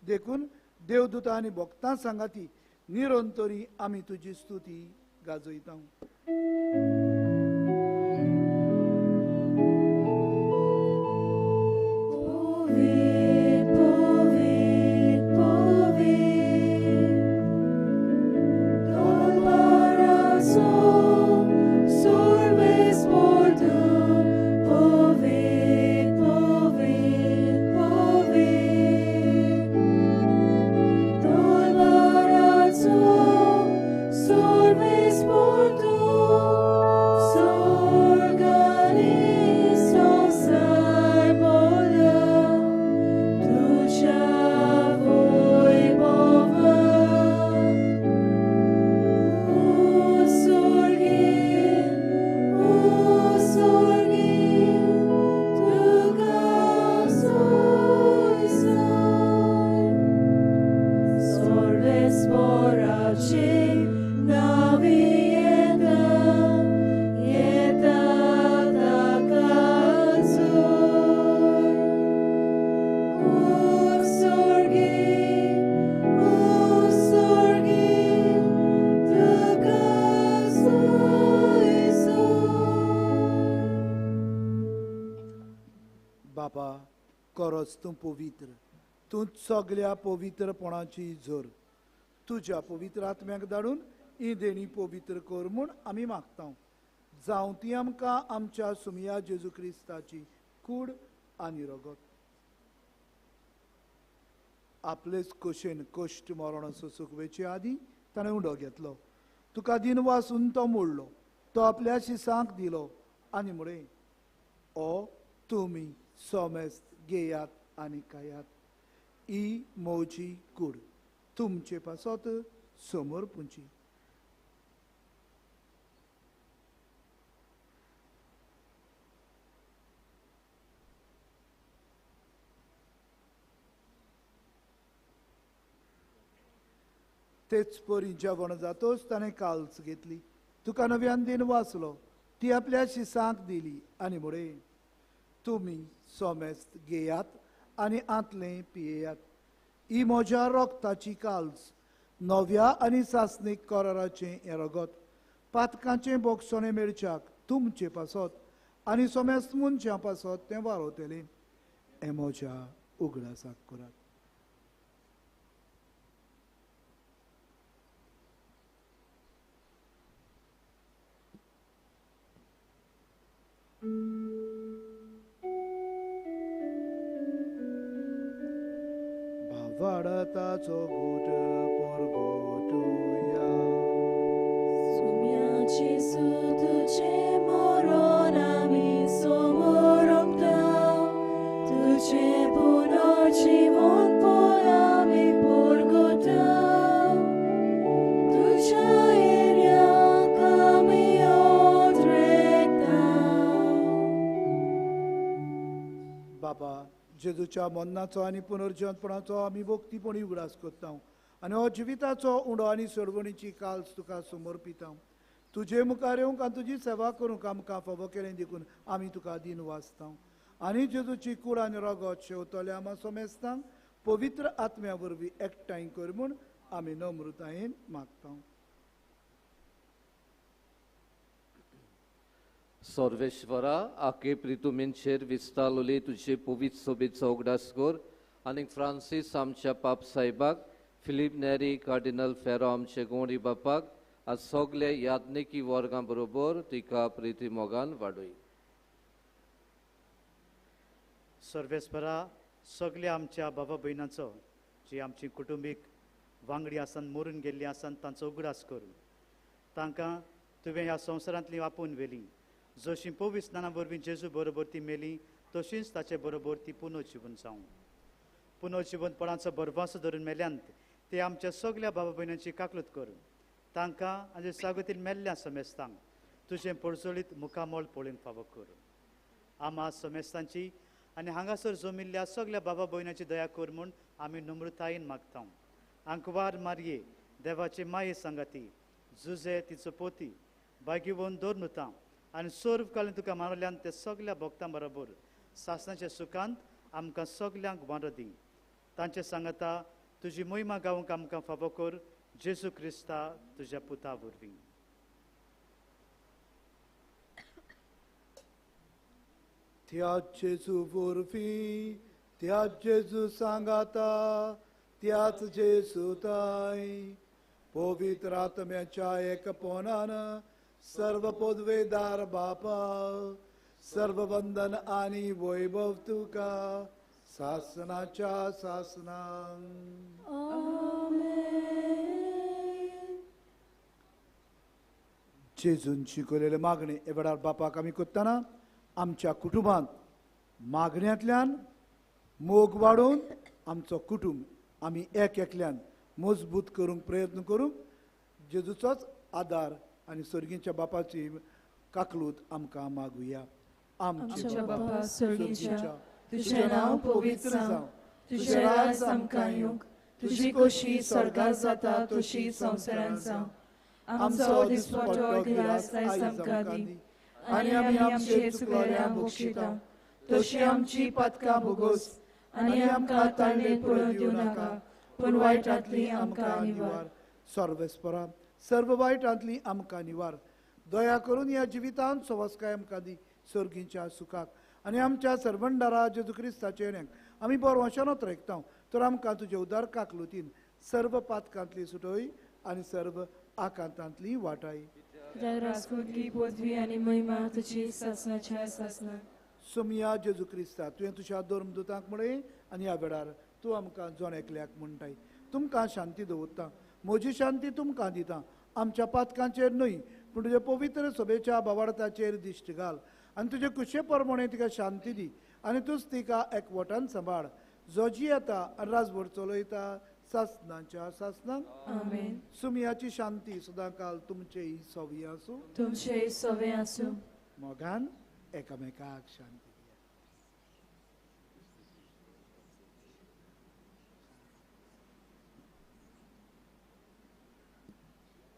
देखून देवदूता आनी भक्तां सांगाती निरंतरी आमी तुजी स्तुती गाजयता बापा खरोच तूं पवित्र तूं सगळ्या पवित्रपणाची झर तुज्या पवित्र आत्म्याक धाडून ही देणी पवित्र कर म्हूण आमी मागता जावं ती आमकां आमच्या सुमया जेजू क्रिस्ताची कूड आनी रगत आपलेच कशेन कश्ट मरण सोसूंक वेचे आदी ताणें उंडो घेतलो तुका दिन वासून तो मोडलो तो आपल्या शिसांक दिलो आनी म्हळें ओ तुमी सोमेस्त घेयात आनी खायात ही मोजी कूड तुमचे पासत समोर पुंची तेच परी जेवण जातोच ताणें काल्स घेतली तुका नव्यान दिन वाचलो ती आपल्या शिसांक दिली आनी म्हळें तुमी सोमेस्त घेयात आनी आंतले पियेयात ही म्हज्या रोगताची काल्स नव्या आनी सासणीक कराराचें हें रगत पातकांचें बोगसोणें मेळच्याक तुमचे पासत आनी सोमेस्त मनशां पासत तें वारोतलें हें म्हज्या उगडासाक करात भावाडाताचो घोट परगोटुया सुम्याची तुझे मरण आमी समोर तुझे पुनर्जीवन पण आमी परगोता तुझ्या येऱ्याक आमी ओद्रेता बाबा जेजूच्या मरणाचो आनी पुनर्जीवनपणाचो आमी भक्तीपणी उगडास करता आनी हो जिविताचो उंडो आनी सोडवणीची काल्स तुका समर्पिता तुजे मुखार येवंक आनी तुजी सेवा करूंक आमकां फावो केलें देखून आमी तुका दिन वाचता आनी जेजूची कूड आनी रगत शेवतले आमा सोमेस्तांक पवित्र आत्म्या वरवीं एकठांय कर म्हूण आमी नम्रतायेन मागता सर्वेश्वरा आके प्रितुमेंचेर विस्तारलोली तुझे पवित्र सोबेचो उगडास कर आनी फ्रांसीस आमच्या पाप साहेबाक फिलीप नेरी कार्डिनल फेरो आमचे गोंडी बापाक आज सगल्या याज्ञिकी वर्गां बरोबर तिका प्रिती मोगान वाडय. सर्वेस्परा सगल्या आमच्या बाबा भयणांचो जी आमची कुटुंबीक वांगडी आसन मरून गेल्ली आसन तांचो उगडास करून तांकां तुवें ह्या संवसारांतली आपोवन व्हेली. जशी पवित्र स्नाना वरवीं जेजू बरोबर ती मेली तशींच ताचे बरोबर ती पुनर्जीवन जावं. पुनर्जीवनपणाचो बरवास धरून मेल्यांत ते आमच्या सगल्या बाबा भयणांची काकलूत करून तांकां आनी सागोतील मेल्ल्या समेस्तांक तुजें पडसोलीत मुखामोल पळोवंक फावो करून आमा समेस्तांची आनी हांगासर जमिल्ल्या सगल्या बाबा भयणांची दया कर म्हूण आमी नम्रतायेन मागता. आंकवार मारये देवाचे माये सांगाती जुजे तिचो पोती बागिवोन दोरनुतां आनी सर्व कालीन तुका मानवल्यान ते सगल्या भक्तां बरोबर सासणाच्या सुखांत आमकां सगल्यांक वारो दी. तांचे सांगता तुजी मोहिमा गावंक आमकां फावो कर जेजू क्रिस्ता तुज्या पुता वरवीं. त्याच जेजू वरवीं त्याच जेजू सांगाता त्याच जेजू ताय पवित्र आत्म्याच्या एकपणान सर्व पदवेदार बापा सर्व वंदन आणि वैभव तुका सासनाच्या सासनां. जेजून शिकवलेले मागणे एवढा बापाक आमी करतना आमच्या कुटुंबांत मागण्यांतल्यान मोग वाडोवन आमचो कुटुंब आमी एक एकल्यान मजबूत करूंक प्रयत्न करूंक जेजूचोच आदार आनी सर्गीच्या बापाची काकलूत आमकां मागुया. आमच्या बापा सर्गीच्या तुझें नांव पवित्र जावं, तुझें राज आमकां येवंक, तुजी खोशी स्वर्गांत जाता तशी संवसारांत जावं. आमचो दिसपट्टो गिरास आयज आमकां दी आनी आमी आमचे चुकलेल्यांक बक्षिता तशी आमची पदकां भोगोस आनी आमकां ताळणेंत पडूंक दिवं नाका पूण वायटांतली आमकां निवार. सर्वेस्परा सर्व वायटांतली आमकां निवार. दया करून ह्या जिवितांत सवस्काय आमकां दी सर्गीच्या सुखाक आनी आमच्या सर्वंडारा जेजू क्रिस्ताचे येण्याक आमी बरवशानत रेखता तर आमकां तुजे उदार काकलुतीन सर्व पातकांतली सुटोय आनी सर्व आकांतांतली वाटाय. राजकोटली पदवी आनी महिमा तुजी सासणाच्या सासना. सोमिया जेजू क्रिस्ता तुवें तुज्या धर्मदुतांक म्हणय आनी ह्या वेळार तूं आमकां जोण एकल्याक म्हणटाय. तुमकां शांती दवरता, म्हजी शांती तुमकां दिता. आमच्या पातकांचेर न्हय पूण तुज्या पवित्र सभेच्या भावार्थाचेर दिश्ट घाल आनी तुजे कुशे प्रमाणे तिका शांती दी आनी तूंच तिका एकवटान सांबाळ. जो जी येता आनी राजभर चलयता सासनाच्या सासनांक. आमेन. सुमियाची शांती सदां काल तुमचेय सवी आसूं. तुमचे सवे आसूं. मोगान एकामेकाक शांती दिया.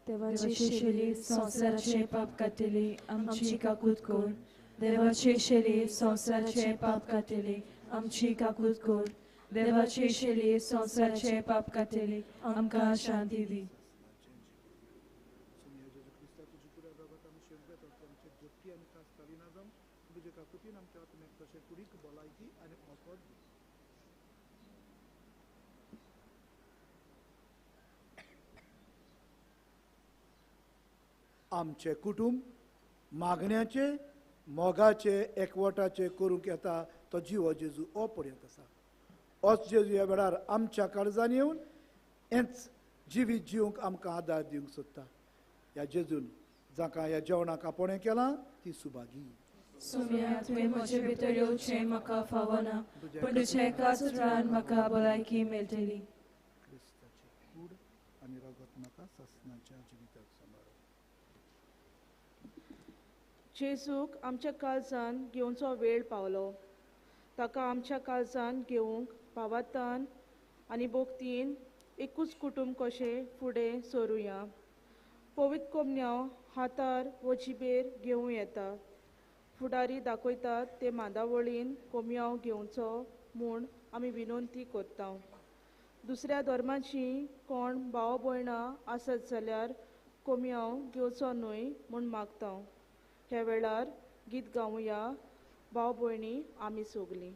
देवाचे शेली संसाराचे पाप कातेले आमची काकूत कोर. देवाचे शेली संसाराचे पाप कातेले आमची काकूत कोर. देवाचे शेली संसाराचे पाप कातेले आमकां शांती दी. आमचे कुटुंब मागण्याचे मोगाचे एकवटाचे करूंक येता तो जीव जेजू हो पर्यंत आसा. होच जेजू ह्या वेळार आमच्या काळजान येवन हेंच जिवीत जिवंक आमकां आदार दिवंक सोदता. ह्या जेजून जाका ह्या जेवणाक आपणें केलां ती सुभागी. सुम्या तुवें म्हजे भितर येवचें म्हाका फावना पूण तुजे कातरान म्हाका भलायकी मेळटली. क्रिस्ताची कूड आनी रगत म्हाका सासणाच्या जिविताक सांबाळ. जेजूक आमच्या काळजान घेवचो वेळ पावलो. ताका आमच्या काळजान घेवंक भावार्थान आनी भोक्तीन एकूच कुटुंब कशें फुडें सरुया. पवित्र कोमन्याव हातार व जिबेर घेवं येता. फुडारी दाखयतात ते मांदावळीन कोमयाव घेवचो म्हूण आमी विनंती करता. दुसऱ्या धर्माची कोण भाव भयणां आसत जाल्यार कोमयाव घेवचो न्हय म्हूण मागता. ह्या वेळार गीत गावया भाव भयणी आमी सोगलीं.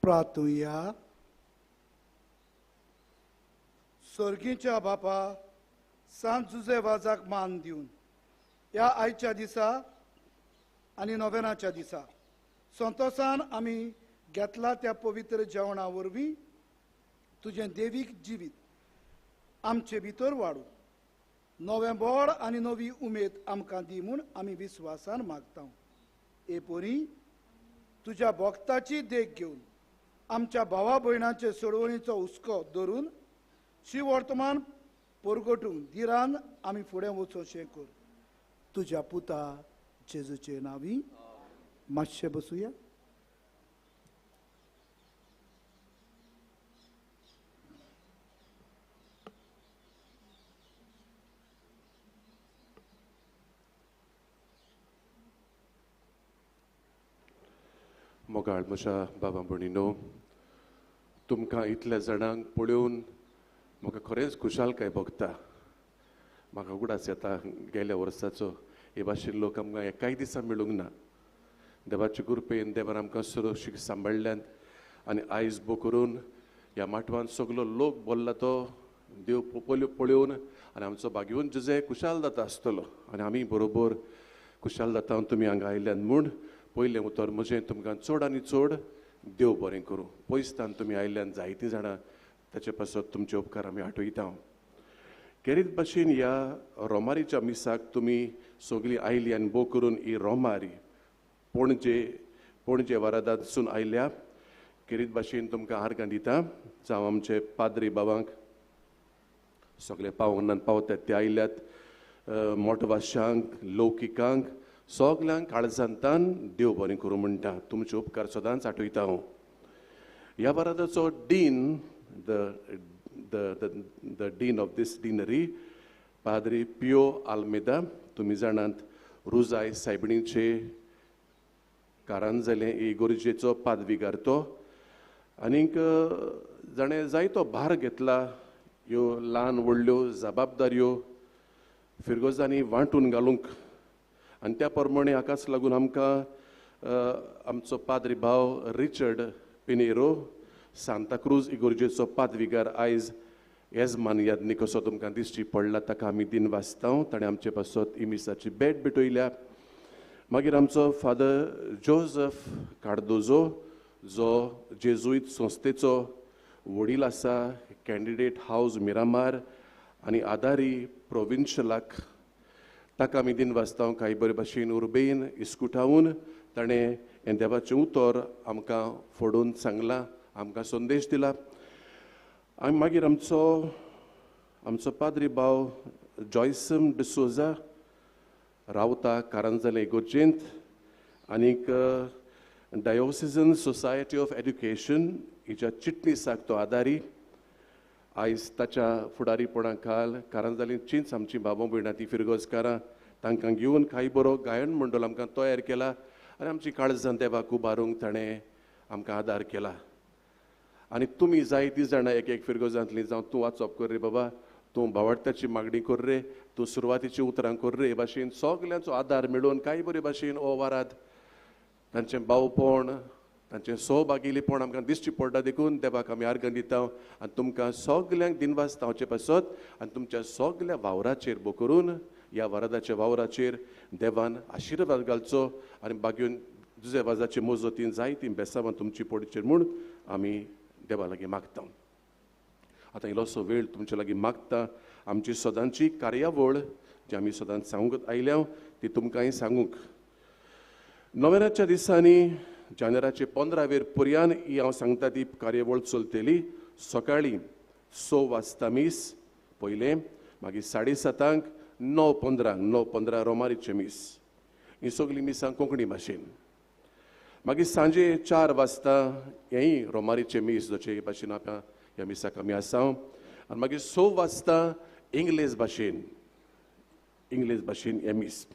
प्रार्थुया. स्वर्गीच्या बापा, सांत जुजे वाजाक मान दिवन ह्या आयच्या दिसा आनी नोवेनाच्या दिसा संतोषान आमी घेतला त्या पवित्र जेवणा वरवीं तुजें देवीक जिवीत आमचे भितर वाडूं, नवें बळ आनी नवी उमेद आमकां दी म्हूण आमी विस्वासान मागता. एपोरी तुज्या भक्ताची देख घेवन आमच्या भावा भयणांचे सोडवणीचो हुस्को धरून शिवर्तमान परगटूंक दिरान आमी फुडें वचोशें कर. तुज्या पुता जेजूचे नांवी. मातशें बसुया. मोगाळ म्हज्या बाबा भयणीनो, तुमकां इतल्या जाणांक पळोवन म्हाका खरेंच खुशालकाय भोगता. म्हाका उगडास येता गेल्या वर्साचो हे भाशेन लोक आमकां एकाय दिसा मेळूंक ना. देवाचे कृपेन देवान आमकां सुरक्षीत सांबाळल्यान आनी आयज बो करून ह्या माटवान सगलो लोक बोल्ला तो देव पळोवन आनी आमचो भाग्यवन जुजे खुशाल जाता आसतलो आनी आमी बरोबर खुशाल जाता तुमी हांगा आयल्यान म्हूण पयलें उतर म्हजें तुमकां चड आनी चड देव बरें करूं. पयसतान तुमी आयल्यान जायतीं जाणां ताचे पासत तुमचे उपकार आमी आठयता. केरीत भाशेन ह्या रोमारीच्या मिसाक तुमी सगळीं आयलीं आनी भोव करून ही रोमारी पणजे वारादांतसून आयल्या. केरीत भाशेन तुमकां आर्गां दिता. जावं आमचे पाद्री बाबांक सगळे पावनान पावतात ते आयल्यात. मोठवाशांक लौकिकांक सगल्यांक काळजांतान देव बरें करूं म्हणटा. तुमचे उपकार सदांच आठयता हांव. ह्या वारादाचो dean the dean of this deanery, Padre Pio Almeida, तुमी जाणात रुजाय सायबिणीचे कारान जालें इगोर्जेचो पादविगार तो. आनीक जाणें जायतो भार घेतला. ह्यो ल्हान व्हडल्यो जबाबदाऱ्यो फिरगोजांनी वांटून घालूंक आनी त्या प्रमाणे हाकाच लागून आमकां आमचो पाद्री भाव रिचर्ड पिनेरो सांताक्रूज इगोर्जेचो पादविकार आयज येजमान यादनीक असो तुमकां दिश्टी पडला ताका आमी दिन वाचता ताणें आमचे पासत इमिसाची भेट भेटयल्या मागीर आमचो फादर जोझफ कार्दोजो जो जेजुईत संस्थेचो वडील आसा कॅन्डिडेट हावज मिरामार आनी आदारी प्रोविन्शलाक ताका आमी दिन वाचता कांय बरे भाशेन उर्बेन इस्कुटावून ताणें हें देवाचें उतर आमकां फोडून सांगलां आमकां संदेश दिला आनी मागीर आमचो पाद्री भाव जॉयसम डिसोजा रावता कारांजले इगोर्जेंत आनीक डायोसिजन सोसायटी ऑफ एड्युकेशन हिच्या चिटणीसाक तो आदारी आयज ताच्या फुडारीपणा खाल कारांजलींचींच आमची बाबा भयणां ती फिरगोजकारां तांकां घेवन कांय बरो गायन मंडळ आमकां तयार केला आनी आमची काळजां देवाक उबारूंक ताणें आमकां आदार केला आनी तुमी जायतीं जाणां एक फिरगोजांतलीं जावं तूं वाचप कर रे बाबा तूं भावार्थाची मागणी कर रे तूं सुरवातीची उतरां कर रे हे भाशेन सगल्यांचो आदार मेळोवन कांय बरे भाशेन हो वारात तांचें भावपण तांचें सहभागिलीपण आमकां दिश्टी पडटा देखून देवाक आमी आर्गां दिता आनी तुमकां सगल्यांक दिनवास तांचे पासत आनी तुमच्या सगल्या वावराचेर बो करून ह्या वरादाच्या वावराचेर देवान आशिर्वाद घालचो आनी बागेवन दुजे वाजाचे मोजतीन जायतीं बेसांवां तुमची पडचेर म्हूण आमी देवा लागीं मागता आतां इल्लोसो वेळ तुमचे लागीं मागता आमची सदांची कार्यावळ जी आमी सदांच सांगूंक आयल्या ती तुमकांय सांगूंक नोव्हेंबराच्या दिसांनी जानेराचे 15 पर्यान ही हांव सांगता ती कार्यावळ चलतली सकाळीं 6 वाजता मीस पयलें मागीर 7:30 9:15 रोमारीचे मीस ही सगळीं मिसां कोंकणी भाशेन मागीर सांजे 4 वाजता हेंय रोमारीचे मीस जशे भाशेन आतां ह्या मिसाक आमी आसा आनी मागीर 6 वाजता इंग्लीश भाशेन हे मीस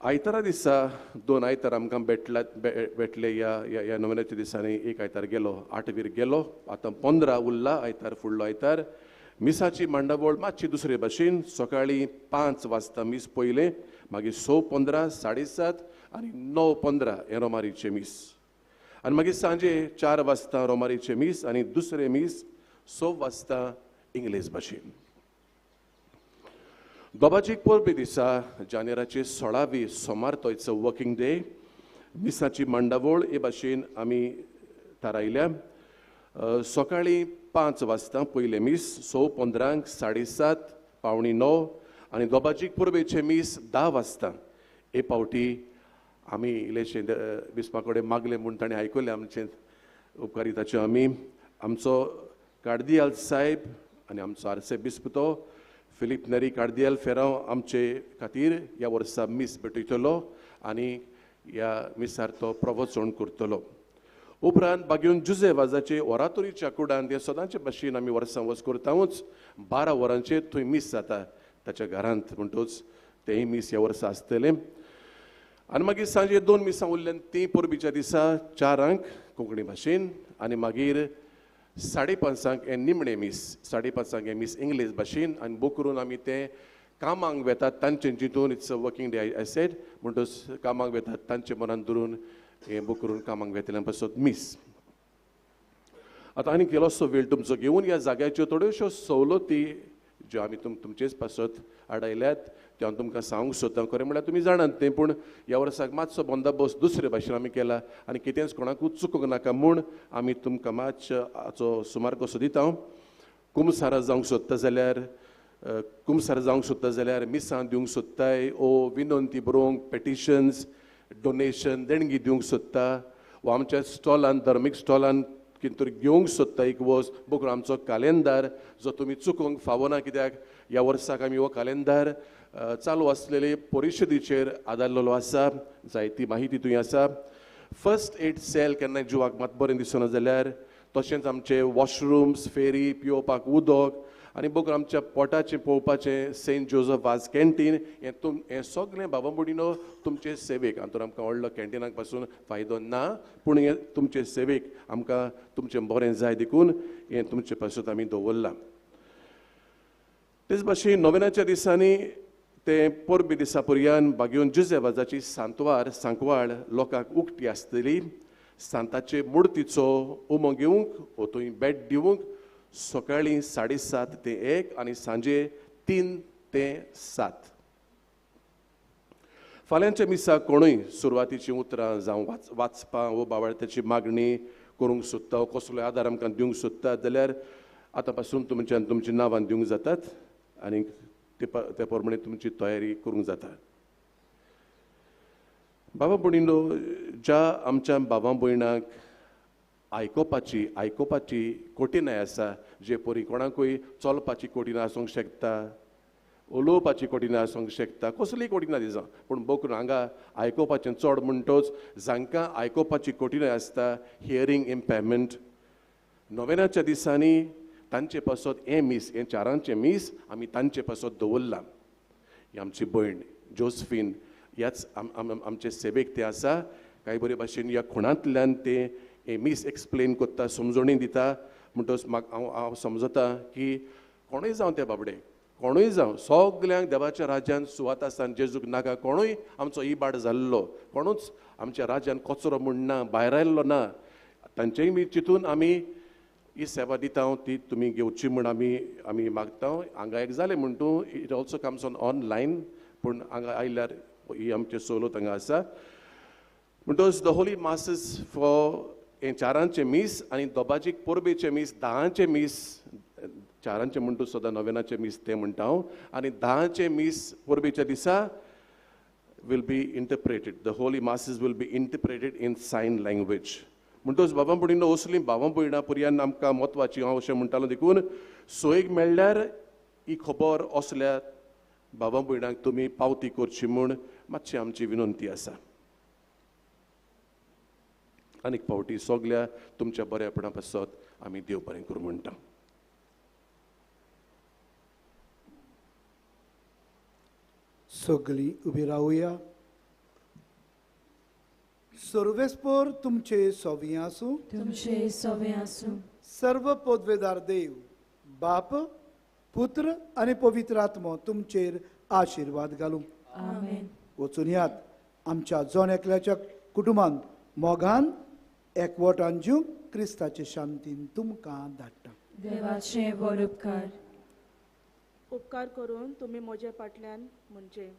आयतारा दिसा 2 आयतार आमकां भेटले ह्या नोव्हेंबराच्या दिसांनी एक आयतार गेलो 8 गेलो आतां 15 उरला आयतार फुडलो आयतार मिसाची मांडावळ मातशी दुसरे भाशेन सकाळीं 5 वाजता मीस पयलें मागीर 6:15 7:30 आनी 9:15 हे रोमारीचे मीस आनी मागीर सांजे 4 वाजता रोमारीचे मीस आनी दुसरे मीस 6 वाजता इंग्लीश भाशेन दोबाचीक परबे दिसा जानेराचे 16 सोमार तो इट्स अ वर्किंग डे मिसाची मांडावळ हे भाशेन आमी थारायल्या सकाळीं 5 वाजता पयले मीस 6:15 7:30 9:15 आनी दोबाचीक परबेचे मीस 10 वाजता हे पावटी आमी इल्लेशें बिस्पा कडेन मागलें म्हूण ताणें आयकलें आमचें उपकारिताचें आमी आमचो कार्दियाल साहेब आनी आमचो आर्सेबिस्प तो फिलीप नेरी कार्दियाल फेरांव आमचे खातीर ह्या वर्सा मीस भेटयतलो आनी ह्या मिसार तो प्रवचन करतलो उपरांत बागेवन जुजे वाजाचे ओरातोरीच्या कुडांत हे सदांचे भाशेन आमी वर्सां वच करताच 12 वरांचेर थंय मीस जाता ताच्या घरांत म्हणटूच तेंय मीस ह्या वर्सा आसतलें आनी मागीर सांजे 2 मिसां उरल्यान ती परबीच्या दिसा 4 कोंकणी भाशेन आनी मागीर 5:30 हे निमणे मीस 5:30 हे मीस इंग्लीश भाशेन आनी बो करून आमी ते कामांक वेतात तांचे जितून it's a working day I said म्हणटूच कामांक वेतात तांचे मनान धरून हे बो करून कामांक वेतल्यान पासत मीस आतां आनी केलोसो वेळ तुमचो घेवन ह्या जाग्याच्यो थोड्योश्यो सवलती ज्यो आमी तुमचेच पासत आडायल्यात त्यो हांव तुमकां सांगूंक सोदतां खरें म्हळ्यार तुमी जाणात तें पूण ह्या वर्साक मातसो बंदोबस्त दुसरे भाशेन आमी केला आनी कितेंच कोणाकूच चुकोंक नाका म्हूण आमी तुमकां मातसो हाचो सुमार कसो दिता कुमसारां जावंक सोदता जाल्यार मिसां दिवंक सोदताय ओ विनंती बरोवंक पेटिशन्स डोनेशन देणगी दिवंक सोदता वा आमच्या स्टॉलान धर्मीक स्टॉलान कितें तरी घेवंक सोदता एक वस्त बगून आमचो कालेंदार जो तुमी चुकोवंक फावना कित्याक ह्या वर्साक आमी हो कालेंदार चालू आसलेले परिशदेचेर आदारलेलो आसा जायती माहिती थंय आसा फर्स्ट एड सेल केन्नाय जिवाक मात बरें दिसना जाल्यार तशेंच आमचे वॉशरूम्स फेरी पिवपाक उदक आनी बगून आमच्या पोटाचें पळोवपाचें सेंट जोझफ वाज कॅन्टीन हें सगळें बाबा बुडीनो तुमचे सेवेक हातूंत आमकां व्हडलो कॅन्टिनाक पासून फायदो ना पूण हें तुमचे सेवेक आमकां तुमचें बरें जाय देखून हें तुमचे पासून आमी दवरलां तेच भाशेन नोव्हेनाच्या दिसांनी ते परबी दिसा पर्यंत बागेवन जुजेवाजाची सांकवाळ लोकांक उक्ती आसतली सांताचे मुर्तीचो उमो घेवंक ओतूय भेट दिवंक सकाळीं 7:30 ते 1 आनी सांजे 3 ते 7. फाल्यांच्या मिसाक कोणूय सुरवातीची उतरां जावं वाचपां वो बावळ्याची मागणी करूंक सोदता कसलोय आदार आमकां दिवंक सोदता जाल्यार आतां पासून तुमची नांवां दिवंक जातात आनी ते प्रमाणे तुमची तयारी करूंक जाता. बाबा भयणीनो, ज्या आमच्या बाबा भयणांक आयकोपाची कठीणाय आसा, जे परी कोणाकूय चलपाची कठीणाय आसूंक शकता, उलोवपाची कठीणाय आसूंक शकता, कसलीय कठीणाय दिसा, पूण बकून हांगा आयकोपाचें चड म्हणटोच जांकां आयकोपाची कठीणाय आसता, हियरींग इम्पेरमेंट, नोवेनाच्या दिसांनी तांचे पासत हे 4 मीस आमी तांचे पासत दवरला. ही आमची भयण जोसफीन, ह्याच आमचे सेवेक ते आसा. कांय बरे भाशेन ह्या खुणांतल्यान ते हे मीस एक्सप्लेन करता, समजणी दिता. म्हणटच हांव समजता की कोणूय जावं ते बाबडे, कोणूय जावं, सगल्यांक देवाच्या राज्यान सुवात आसा, जेजूक नाका कोणूय आमचो इबाड जाल्लो, कोणूच आमच्या राज्यान कचरो म्हूण ना, भायर आयल्लो ना. तांचेय बी चिंतून आमी ही सेवा दिता, ती तुमी घेवची म्हूण आमी मागता. हांगा एक जालें म्हणटू इट ऑल्सो कम्स ऑनलायन, पूण हांगा आयल्यार ही आमचे सोलो हांगा आसा. म्हणटच द होली मासीस फॉर हे 4 मीस आनी दोबाजीक पोरबेचे मीस 10 मीस, 4 म्हणटू सुद्दां 9 मीस ते म्हणटा हांव, आनी 10 मीस पोरबेच्या दिसा will be interpreted. The holy masses will be interpreted in sign language. म्हणटच बाबा भयणीनो, असली बाबा भयणां पर्यान आमकां म्हत्वाची हांव अशें म्हणटालो देखून सोयेक मेळ्ळ्यार ही खबर असल्या बाबा भयणांक तुमी पावती करची म्हूण मातशी आमची विनंती आसा. आनीक फावटी सगल्या तुमच्या बऱ्यापणा पासत आमी देव बरें करूं म्हणटा. सगळीं उबी रावया. सर्वेस्पर तुमचे सोवी आसूं. तुमचे सोवे आसूं. सर्व पदवेदार देव बाप, पुत्र आनी पवित्र आत्मो तुमचेर आशिर्वाद घालूं. आमेन. वचून यात आमच्या जोन एकल्याच्या कुटुंबान मोगान एकवटान जीव क्रिस्ताचे शांतीन तुमकां धाडटा. देवाचे बरे उपकार. उपकार करून तुम्ही म्हजे फाटल्यान म्हणजे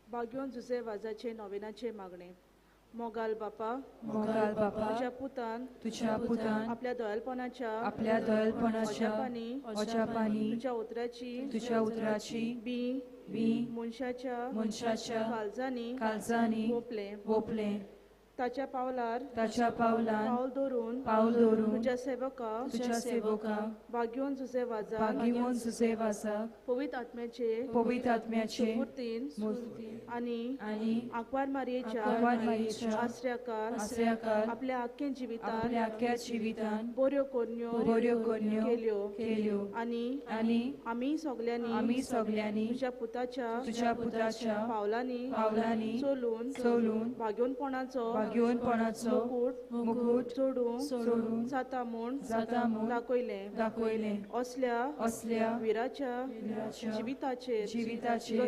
भाग्योन जुजे वाजाचे नोवेनाचे मागणे. मोगाल बापा, मोगाल बापा, तुझ्या पुतान आपल्या आपल्या दयाळपणाच्या ओजापांनी तुझ्या उतराची बी मनशाच्या काळजांनी ओपले. ताच्या पावलार पाऊल दवरून तुझ्या सेवका भाग्योन जुजे वाजा पवित्र आत्म्याचे स्फूर्तीन आणि आकवार मारयेच्या आश्रयाकार आपल्या आख्या जिवितान बऱ्यो कोरण्यो केल्यो. आमी सगल्यांनी तुझ्या पुताच्या पावलांनी चलून भाग्योनपणाचो मुकुट सोडूंक जाता म्हूण दाखयले. असल्या विराच्या जिविताचेर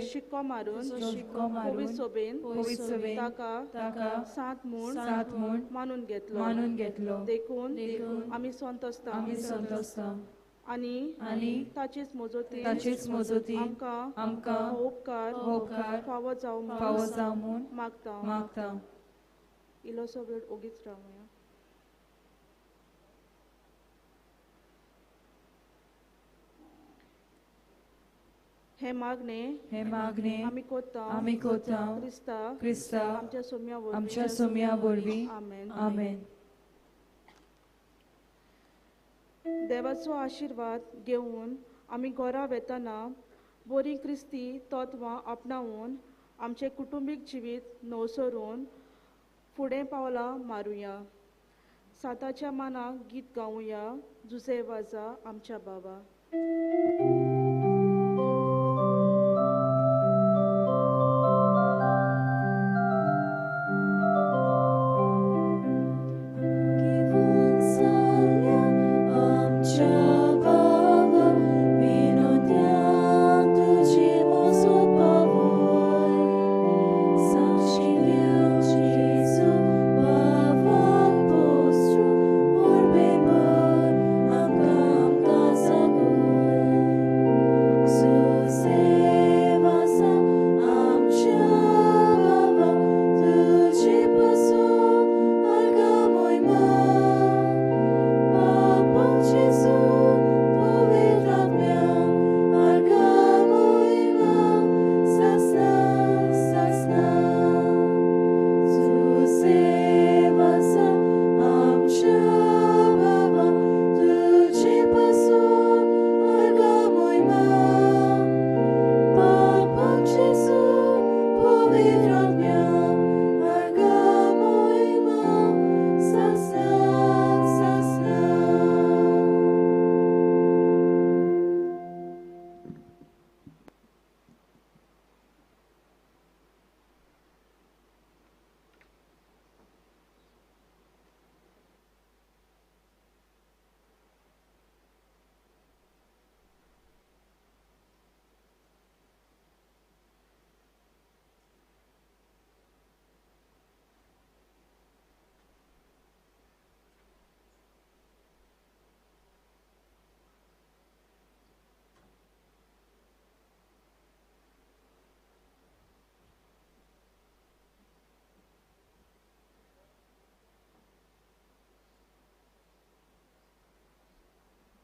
शिक्को मारून पवित्र सोबेन ताका सात म्हूण मानून घेतलो. देखून आमी संत आसता आनी ताचेच मोजोती आमकां उपकार फावो जावं म्हूण मागता. इलोसो वेळ ओगीच रावया. हे मागणे आमी कोत्ता क्रिस्ता आमच्या सोम्या वरवीं. आमेन. देवाचो आशीर्वाद घेवन आमी घरा वेतना बरी क्रिस्ती तत्वां आपणावून आमचे कुटुंबीक जिवीत नवसरून फुडें पावलां मारुया. साताच्या मानाक गीत गावुया. जुजे वाजा आमच्या बाबा.